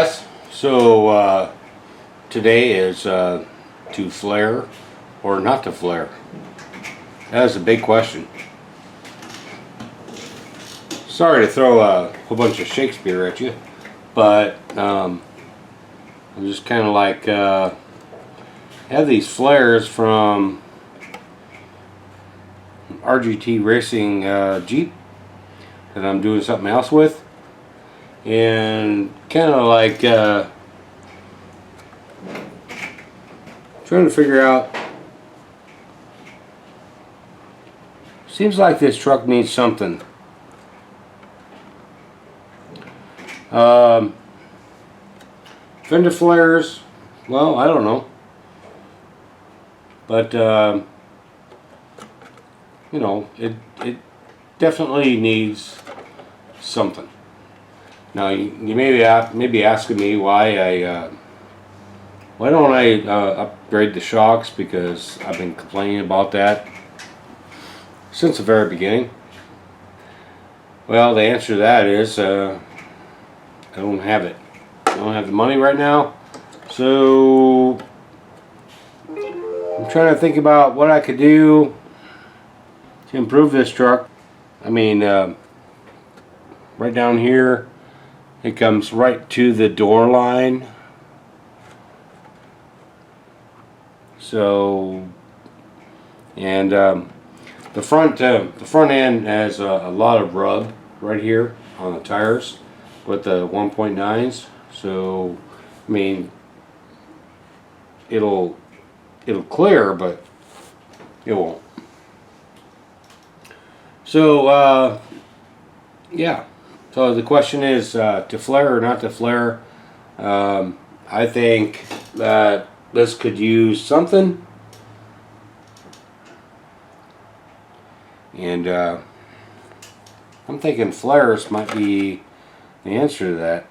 Yes. So today is to flare or not to flare. That is a big question. Sorry to throw a whole bunch of Shakespeare at you, but I'm just kind of like have these flares from RGT Racing Jeep that I'm doing something else with, and kind of like trying to figure out. Seems like this truck needs something. Fender flares, well, I don't know, but you know, it definitely needs something. Now you may be asking me why don't I upgrade the shocks, because I've been complaining about that since the very beginning. Well, the answer to that is I don't have it. I don't have the money right now, so I'm trying to think about what I could do to improve this truck. I mean, right down here, it comes right to the door line. So, and the front end has a lot of rub right here on the tires with the 1.9s. So, I mean, it'll clear, but it won't. So, yeah. So the question is to flare or not to flare. I think that this could use something, and I'm thinking flares might be the answer to that.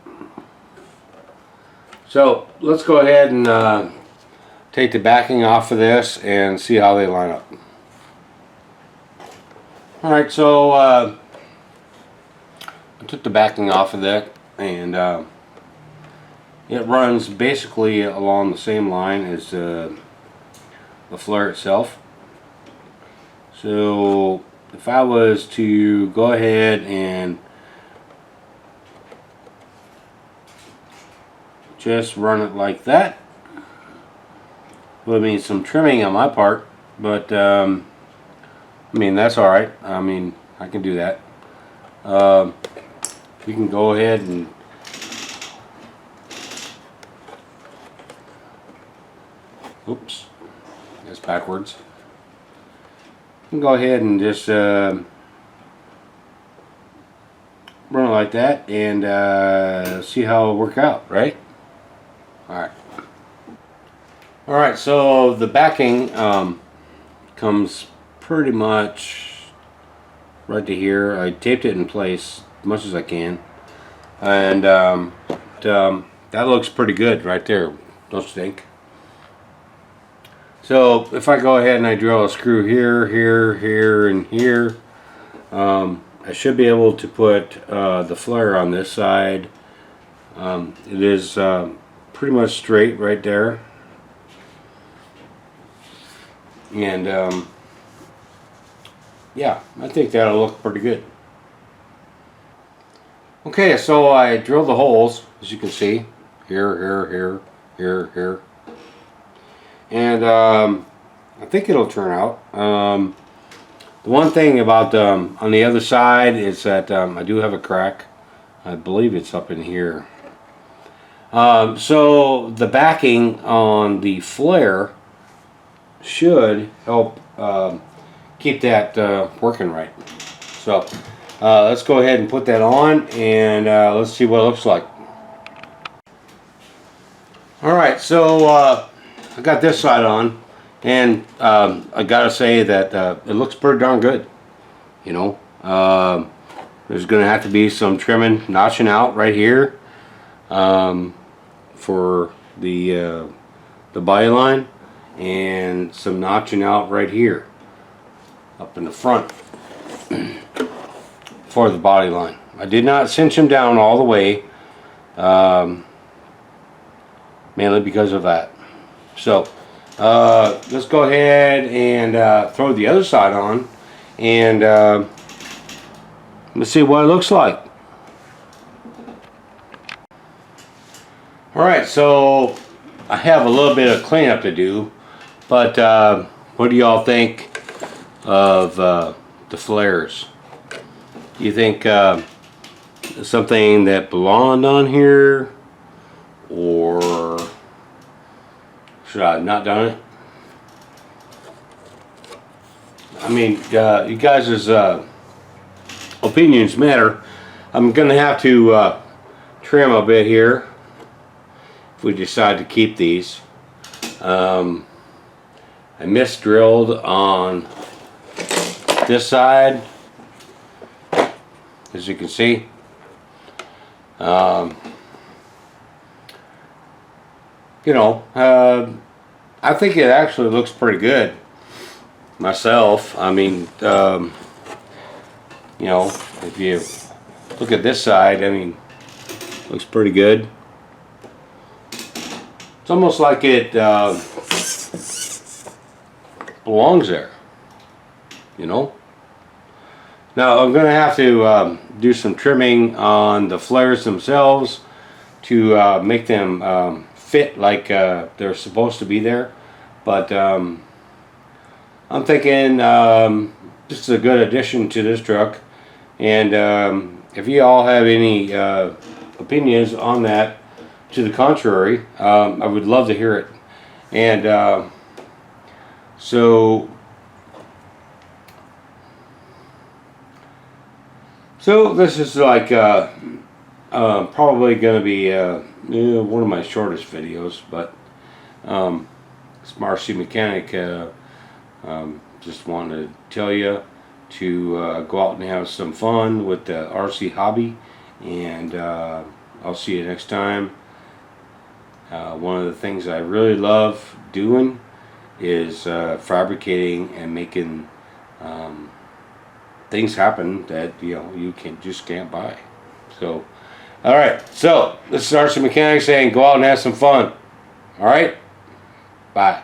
So let's go ahead and take the backing off of this and see how they line up. Alright, so I took the backing off of that, and it runs basically along the same line as the flare itself. So if I was to go ahead and just run it like that, would mean some trimming on my part, but I mean, that's alright. I mean, I can do that. We can go ahead and oops, that's backwards. You can go ahead and just run it like that and see how it'll work out, right? Alright, so the backing comes pretty much right to here. I taped it in place as much as I can, and that looks pretty good right there, don't you think? So if I go ahead and I drill a screw here, here, here, and here, I should be able to put the flare on this side. It is pretty much straight right there, and yeah, I think that'll look pretty good. Okay, so I drilled the holes, as you can see, here, here, here, here, here, and I think it'll turn out. The one thing about on the other side is that I do have a crack. I believe it's up in here. So the backing on the flare should help keep that working right. So let's go ahead and put that on, and let's see what it looks like. Alright, so I got this side on, and I gotta say that it looks pretty darn good. You know, there's gonna have to be some trimming, notching out right here for the body line, and some notching out right here up in the front for the body line. I did not cinch them down all the way, mainly because of that. So let's go ahead and throw the other side on, and let's see what it looks like. Alright, so I have a little bit of cleanup to do, but what do y'all think of the flares? You think something that belonged on here, or should I have not done it? I mean, you guys' opinions matter. I'm gonna have to trim a bit here if we decide to keep these. I misdrilled on this side, as you can see. You know, I think it actually looks pretty good myself. I mean, you know, if you look at this side, I mean, looks pretty good. It's almost like it belongs there, you know. Now I'm going to have to do some trimming on the flares themselves to make them fit like they're supposed to be there. But I'm thinking this is a good addition to this truck. And if you all have any opinions on that, to the contrary, I would love to hear it. And so this is like probably going to be one of my shortest videos, but it's Marcy Mechanic. Just wanted to tell you to go out and have some fun with the RC hobby, and I'll see you next time. One of the things I really love doing is fabricating and making things happen that you just can't buy. So, all right. So this is RC Mechanic saying, go out and have some fun. All right. Bye.